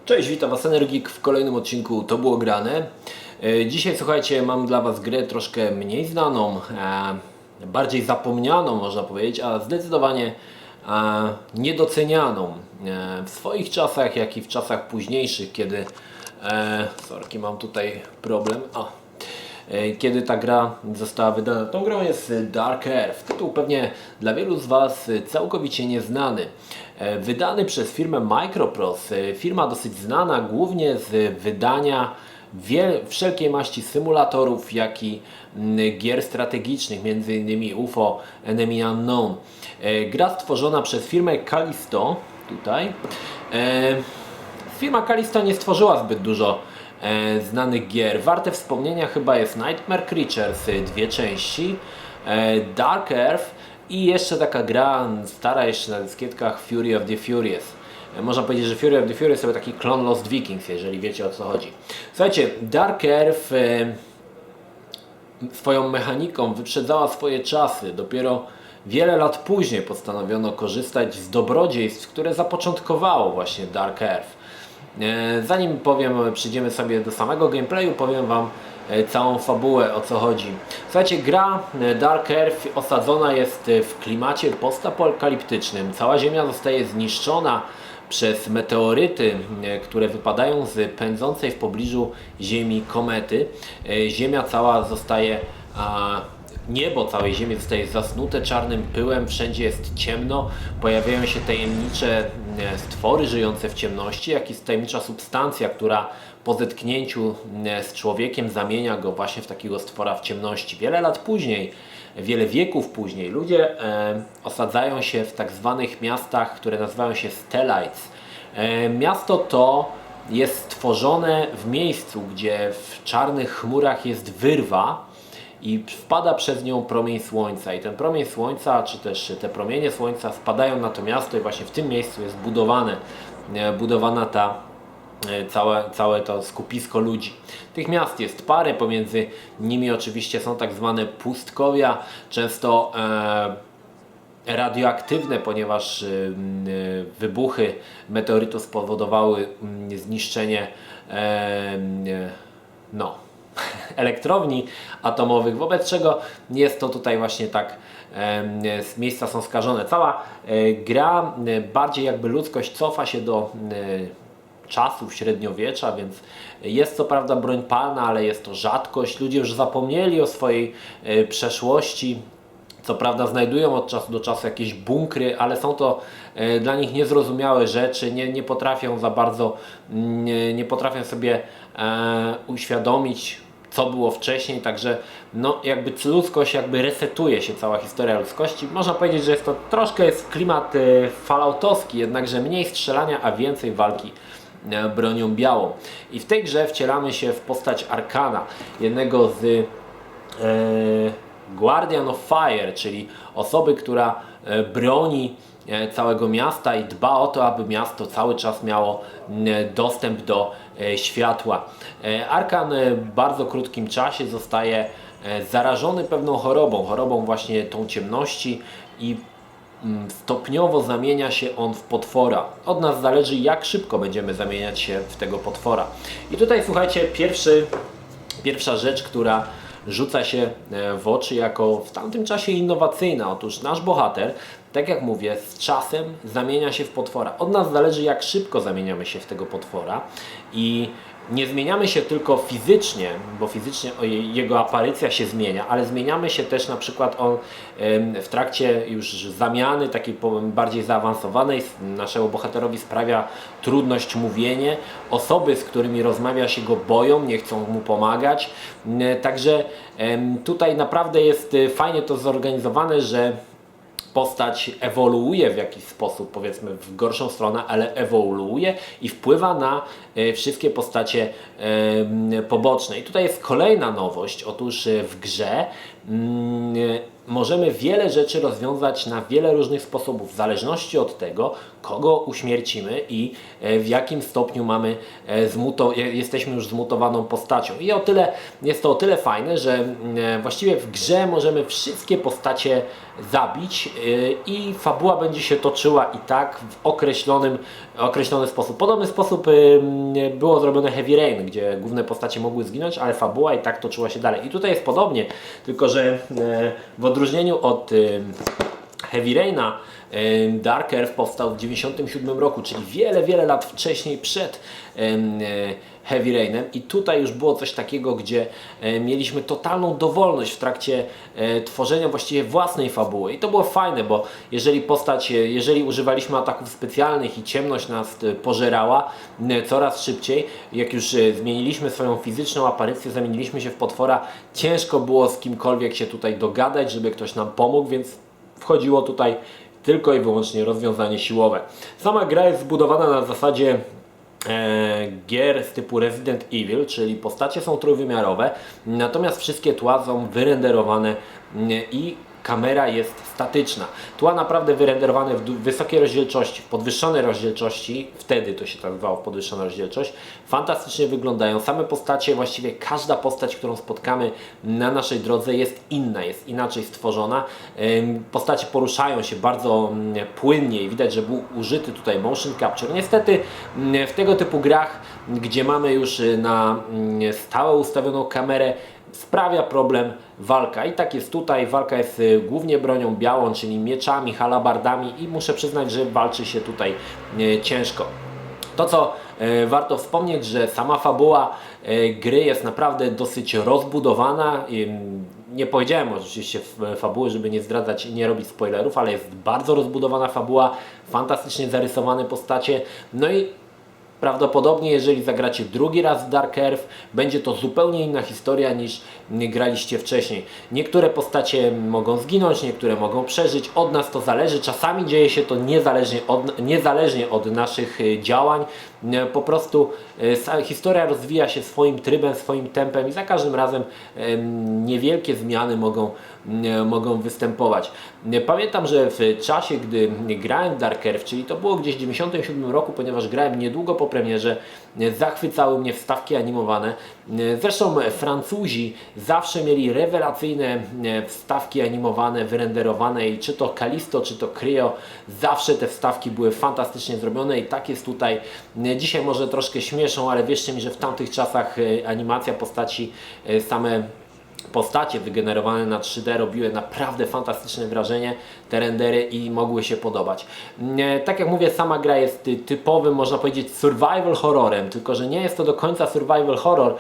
Cześć, witam Was Energik w kolejnym odcinku To było grane. Dzisiaj słuchajcie, mam dla Was grę troszkę mniej znaną, bardziej zapomnianą można powiedzieć, a zdecydowanie niedocenianą w swoich czasach, jak i w czasach późniejszych, kiedy sorki, mam tutaj problem. Kiedy ta gra została wydana. Tą grą jest Dark Earth. Tytuł pewnie dla wielu z Was całkowicie nieznany. Wydany przez firmę Microprose. Firma dosyć znana głównie z wydania wszelkiej maści symulatorów, jak i gier strategicznych, m.in. UFO Enemy Unknown. Gra stworzona przez firmę Callisto. Tutaj. Firma Callisto nie stworzyła zbyt dużo znanych gier. Warte wspomnienia chyba jest Nightmare Creatures, 2 części, Dark Earth i jeszcze taka gra stara jeszcze na dyskietkach, Fury of the Furious. Można powiedzieć, że Fury of the Furious to taki klon Lost Vikings, jeżeli wiecie, o co chodzi. Słuchajcie, Dark Earth swoją mechaniką wyprzedzała swoje czasy. Dopiero wiele lat później postanowiono korzystać z dobrodziejstw, które zapoczątkowało właśnie Dark Earth. Zanim przejdziemy sobie do samego gameplayu, powiem Wam całą fabułę, o co chodzi. Słuchajcie, gra Dark Earth osadzona jest w klimacie postapokaliptycznym. Cała Ziemia zostaje zniszczona przez meteoryty, które wypadają z pędzącej w pobliżu Ziemi komety. Ziemia cała zostaje Niebo całej Ziemi zostaje zasnute czarnym pyłem, wszędzie jest ciemno, pojawiają się tajemnicze stwory żyjące w ciemności, jak i tajemnicza substancja, która po zetknięciu z człowiekiem zamienia go właśnie w takiego stwora w ciemności. Wiele lat później, wiele wieków później ludzie osadzają się w tak zwanych miastach, które nazywają się Stellites. Miasto to jest stworzone w miejscu, gdzie w czarnych chmurach jest wyrwa i wpada przez nią promień słońca, i ten promień słońca, czy też te promienie słońca spadają na to miasto i właśnie w tym miejscu jest budowana ta całe to skupisko ludzi. Tych miast jest parę, pomiędzy nimi oczywiście są tak zwane pustkowia, często radioaktywne, ponieważ wybuchy meteorytu spowodowały zniszczenie elektrowni atomowych, wobec czego jest to tutaj właśnie tak, miejsca są skażone. Cała gra bardziej jakby ludzkość cofa się do czasów średniowiecza, więc jest co prawda broń palna, ale jest to rzadkość. Ludzie już zapomnieli o swojej przeszłości. Co prawda znajdują od czasu do czasu jakieś bunkry, ale są to dla nich niezrozumiałe rzeczy, nie potrafią za bardzo, nie potrafią sobie uświadomić, co było wcześniej, także jakby ludzkość resetuje się, cała historia ludzkości. Można powiedzieć, że jest to troszkę klimat falloutowski, jednakże mniej strzelania, a więcej walki bronią białą. I w tej grze wcielamy się w postać Arkana, jednego z Guardian of Fire, czyli osoby, która broni całego miasta i dba o to, aby miasto cały czas miało dostęp do światła. Arkan w bardzo krótkim czasie zostaje zarażony pewną chorobą właśnie tą ciemności, i stopniowo zamienia się on w potwora. Od nas zależy, jak szybko będziemy zamieniać się w tego potwora. I tutaj słuchajcie, pierwsza rzecz, która rzuca się w oczy jako w tamtym czasie innowacyjna. Otóż nasz bohater, tak jak mówię, z czasem zamienia się w potwora. Od nas zależy, jak szybko zamieniamy się w tego potwora, i nie zmieniamy się tylko fizycznie, bo fizycznie jego aparycja się zmienia, ale zmieniamy się też na przykład w trakcie już zamiany takiej bardziej zaawansowanej. Naszemu bohaterowi sprawia trudność mówienie. Osoby, z którymi rozmawia, się go boją, nie chcą mu pomagać. Także tutaj naprawdę jest fajnie to zorganizowane, że postać ewoluuje w jakiś sposób, powiedzmy w gorszą stronę, ale ewoluuje i wpływa na wszystkie postacie poboczne. I tutaj jest kolejna nowość. Otóż w grze możemy wiele rzeczy rozwiązać na wiele różnych sposobów, w zależności od tego, kogo uśmiercimy i w jakim stopniu jesteśmy już zmutowaną postacią. I jest to o tyle fajne, że właściwie w grze możemy wszystkie postacie zabić i fabuła będzie się toczyła i tak w określony sposób. Podobny sposób było zrobione Heavy Rain, gdzie główne postacie mogły zginąć, ale fabuła i tak toczyła się dalej. I tutaj jest podobnie, tylko że w odróżnieniu od Heavy Raina Dark Earth powstał w 1997 roku, czyli wiele lat wcześniej przed Heavy Rainem i tutaj już było coś takiego, gdzie mieliśmy totalną dowolność w trakcie tworzenia właściwie własnej fabuły i to było fajne, bo jeżeli używaliśmy ataków specjalnych i ciemność nas pożerała coraz szybciej, jak już zmieniliśmy swoją fizyczną aparycję, zamieniliśmy się w potwora, ciężko było z kimkolwiek się tutaj dogadać, żeby ktoś nam pomógł, więc wchodziło tutaj tylko i wyłącznie rozwiązanie siłowe. Sama gra jest zbudowana na zasadzie gier z typu Resident Evil, czyli postacie są trójwymiarowe, natomiast wszystkie tła są wyrenderowane i kamera jest statyczna. Tła naprawdę wyrenderowane w wysokiej rozdzielczości, w podwyższonej rozdzielczości, wtedy to się nazywało podwyższona rozdzielczość, fantastycznie wyglądają. Same postacie, właściwie każda postać, którą spotkamy na naszej drodze jest inna, jest inaczej stworzona. Postacie poruszają się bardzo płynnie i widać, że był użyty tutaj motion capture. Niestety w tego typu grach, gdzie mamy już na stałe ustawioną kamerę, sprawia problem walka. I tak jest tutaj. Walka jest głównie bronią białą, czyli mieczami, halabardami i muszę przyznać, że walczy się tutaj ciężko. To, co warto wspomnieć, że sama fabuła gry jest naprawdę dosyć rozbudowana. Nie powiedziałem oczywiście fabuły, żeby nie zdradzać i nie robić spoilerów, ale jest bardzo rozbudowana fabuła, fantastycznie zarysowane postacie. No i prawdopodobnie, jeżeli zagracie drugi raz w Dark Earth, będzie to zupełnie inna historia niż graliście wcześniej. Niektóre postacie mogą zginąć, niektóre mogą przeżyć. Od nas to zależy. Czasami dzieje się to niezależnie od naszych działań. Po prostu historia rozwija się swoim trybem, swoim tempem i za każdym razem niewielkie zmiany mogą występować. Pamiętam, że w czasie, gdy grałem w Dark Earth, czyli to było gdzieś w 1997 roku, ponieważ grałem niedługo po premierze, zachwycały mnie wstawki animowane. Zresztą Francuzi zawsze mieli rewelacyjne wstawki animowane, wyrenderowane i czy to Kalisto, czy to Cryo, zawsze te wstawki były fantastycznie zrobione i tak jest tutaj. Dzisiaj może troszkę śmieszą, ale wierzcie mi, że w tamtych czasach animacja postaci, same postacie wygenerowane na 3D robiły naprawdę fantastyczne wrażenie, te rendery i mogły się podobać. Tak jak mówię, sama gra jest typowym, można powiedzieć, survival horrorem, tylko że nie jest to do końca survival horror,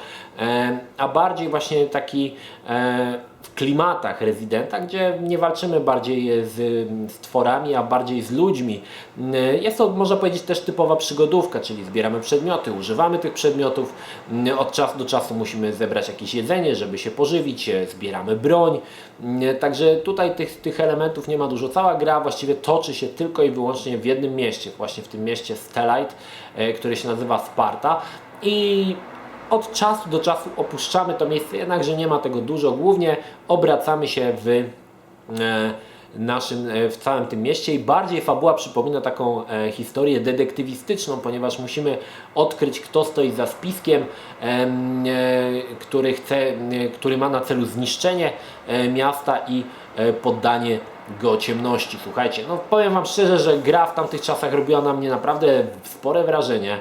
a bardziej właśnie taki w klimatach Residenta, gdzie nie walczymy bardziej z stworami, a bardziej z ludźmi. Jest to, można powiedzieć, też typowa przygodówka, czyli zbieramy przedmioty, używamy tych przedmiotów, od czasu do czasu musimy zebrać jakieś jedzenie, żeby się pożywić, zbieramy broń, także tutaj tych elementów nie ma dużo. Cała gra właściwie toczy się tylko i wyłącznie w jednym mieście, właśnie w tym mieście Stellite, które się nazywa Sparta i od czasu do czasu opuszczamy to miejsce, jednakże nie ma tego dużo. Głównie obracamy się w całym tym mieście i bardziej fabuła przypomina taką historię detektywistyczną, ponieważ musimy odkryć, kto stoi za spiskiem, który ma na celu zniszczenie miasta i poddanie go ciemności. Słuchajcie, no powiem Wam szczerze, że gra w tamtych czasach robiła na mnie naprawdę spore wrażenie.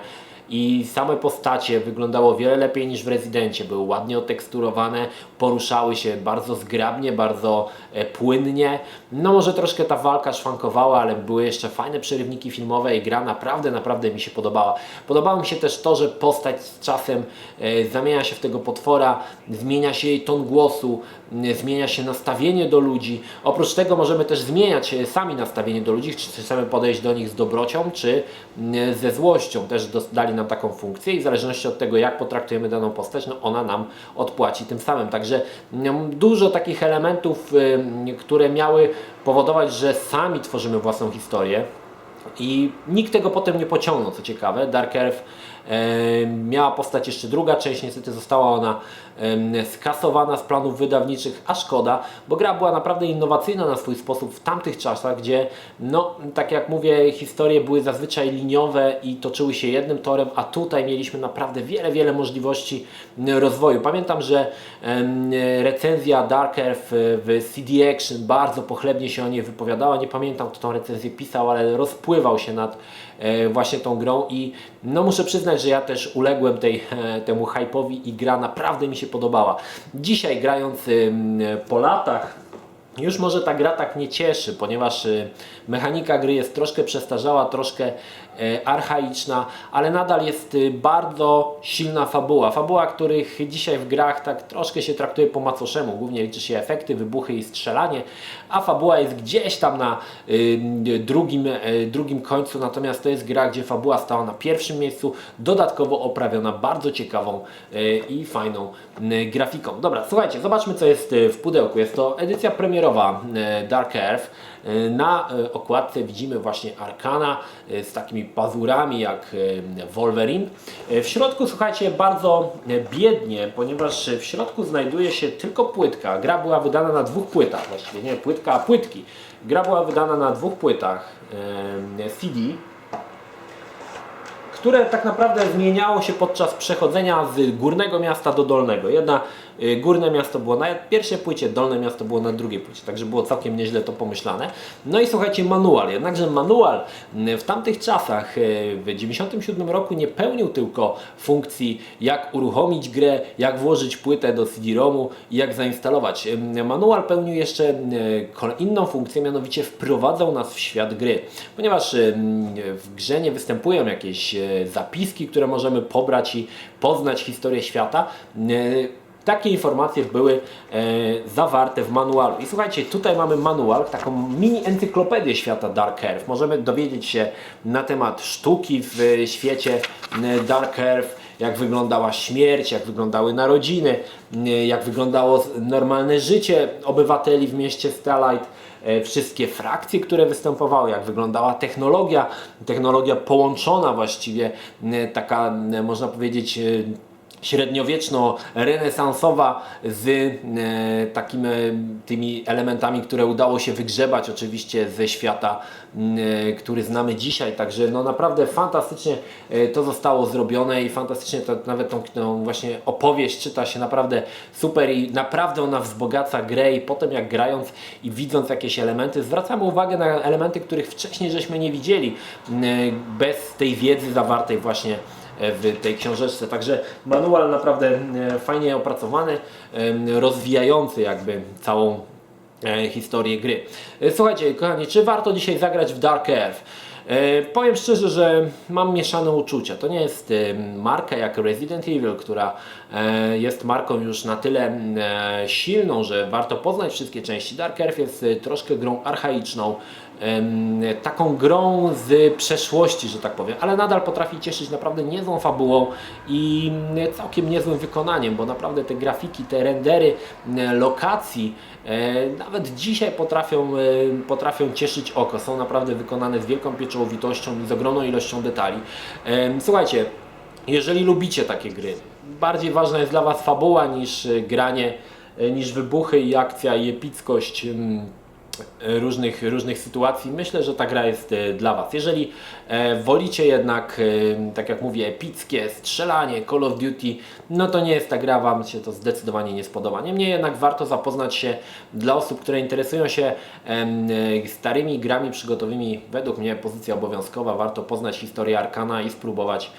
I same postacie wyglądało wiele lepiej niż w Rezydencie. Były ładnie oteksturowane, poruszały się bardzo zgrabnie, bardzo płynnie. No może troszkę ta walka szwankowała, ale były jeszcze fajne przerywniki filmowe i gra naprawdę mi się podobała. Podobało mi się też to, że postać z czasem zamienia się w tego potwora, zmienia się jej ton głosu, zmienia się nastawienie do ludzi. Oprócz tego możemy też zmieniać sami nastawienie do ludzi, czy chcemy podejść do nich z dobrocią, czy ze złością. Też dali nam taką funkcję i w zależności od tego, jak potraktujemy daną postać, no ona nam odpłaci tym samym. Także dużo takich elementów, które miały powodować, że sami tworzymy własną historię i nikt tego potem nie pociągnął, co ciekawe. Dark Earth Miała powstać jeszcze druga część, niestety została ona skasowana z planów wydawniczych, a szkoda, bo gra była naprawdę innowacyjna na swój sposób w tamtych czasach, gdzie no, tak jak mówię, historie były zazwyczaj liniowe i toczyły się jednym torem, a tutaj mieliśmy naprawdę wiele możliwości rozwoju. Pamiętam, że recenzja Dark Earth w CD Action bardzo pochlebnie się o niej wypowiadała. Nie pamiętam, kto tą recenzję pisał, ale rozpływał się nad właśnie tą grą i no muszę przyznać, że ja też uległem temu hype'owi i gra naprawdę mi się podobała. Dzisiaj grając po latach, już może ta gra tak nie cieszy, ponieważ mechanika gry jest troszkę przestarzała, troszkę archaiczna, ale nadal jest bardzo silna fabuła. Fabuła, których dzisiaj w grach tak troszkę się traktuje po macoszemu. Głównie liczy się efekty, wybuchy i strzelanie, a fabuła jest gdzieś tam na drugim końcu. Natomiast to jest gra, gdzie fabuła stała na pierwszym miejscu, dodatkowo oprawiona bardzo ciekawą i fajną grafiką. Dobra, słuchajcie, zobaczmy, co jest w pudełku. Jest to edycja premierowa Dark Earth. Na okładce widzimy właśnie Arkana z takimi pazurami jak Wolverine. W środku, słuchajcie, bardzo biednie, ponieważ w środku znajduje się tylko płytka. Gra była wydana na 2 płytach, właściwie nie płytka, a płytki. Gra była wydana na 2 płytach CD, które tak naprawdę zmieniało się podczas przechodzenia z górnego miasta do dolnego. Górne miasto było na pierwszej płycie, dolne miasto było na drugiej płycie, także było całkiem nieźle to pomyślane. No i słuchajcie, manual. Jednakże manual w tamtych czasach, w 1997 roku nie pełnił tylko funkcji jak uruchomić grę, jak włożyć płytę do CD-ROMu i jak zainstalować. Manual pełnił jeszcze inną funkcję, mianowicie wprowadzał nas w świat gry. Ponieważ w grze nie występują jakieś zapiski, które możemy pobrać i poznać historię świata, takie informacje były zawarte w manualu. I słuchajcie, tutaj mamy manual, taką mini encyklopedię świata Dark Earth. Możemy dowiedzieć się na temat sztuki w świecie Dark Earth, jak wyglądała śmierć, jak wyglądały narodziny, jak wyglądało normalne życie obywateli w mieście Starlight. Wszystkie frakcje, które występowały, jak wyglądała technologia połączona właściwie, taka można powiedzieć średniowieczno-renesansowa z tymi elementami, które udało się wygrzebać oczywiście ze świata, który znamy dzisiaj. Także no naprawdę fantastycznie to zostało zrobione i fantastycznie to, nawet tą właśnie opowieść czyta się naprawdę super i naprawdę ona wzbogaca grę i potem jak grając i widząc jakieś elementy, zwracamy uwagę na elementy, których wcześniej żeśmy nie widzieli bez tej wiedzy zawartej właśnie w tej książeczce. Także manual naprawdę fajnie opracowany, rozwijający jakby całą historię gry. Słuchajcie, kochani, czy warto dzisiaj zagrać w Dark Earth? Powiem szczerze, że mam mieszane uczucia. To nie jest marka jak Resident Evil, która jest marką już na tyle silną, że warto poznać wszystkie części. Dark Earth jest troszkę grą archaiczną, taką grą z przeszłości, że tak powiem, ale nadal potrafi cieszyć naprawdę niezłą fabułą i całkiem niezłym wykonaniem, bo naprawdę te grafiki, te rendery lokacji nawet dzisiaj potrafią cieszyć oko. Są naprawdę wykonane z wielką pieczołowitością i z ogromną ilością detali. Słuchajcie, jeżeli lubicie takie gry, bardziej ważna jest dla Was fabuła niż granie, niż wybuchy i akcja i epickość różnych sytuacji. Myślę, że ta gra jest dla Was. Jeżeli wolicie jednak, tak jak mówię, epickie strzelanie, Call of Duty, no to nie jest ta gra, Wam się to zdecydowanie nie spodoba. Niemniej jednak warto zapoznać się dla osób, które interesują się starymi grami przygotowymi, według mnie pozycja obowiązkowa, warto poznać historię Arkana i spróbować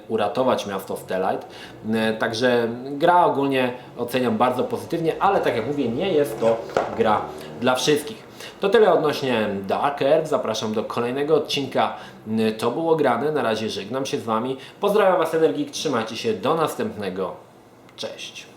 uratować miasto Starlight. Także gra ogólnie oceniam bardzo pozytywnie, ale tak jak mówię, nie jest to gra dla wszystkich. To tyle odnośnie Dark Earth. Zapraszam do kolejnego odcinka. To było grane. Na razie żegnam się z Wami. Pozdrawiam Was, Energik. Trzymajcie się. Do następnego. Cześć.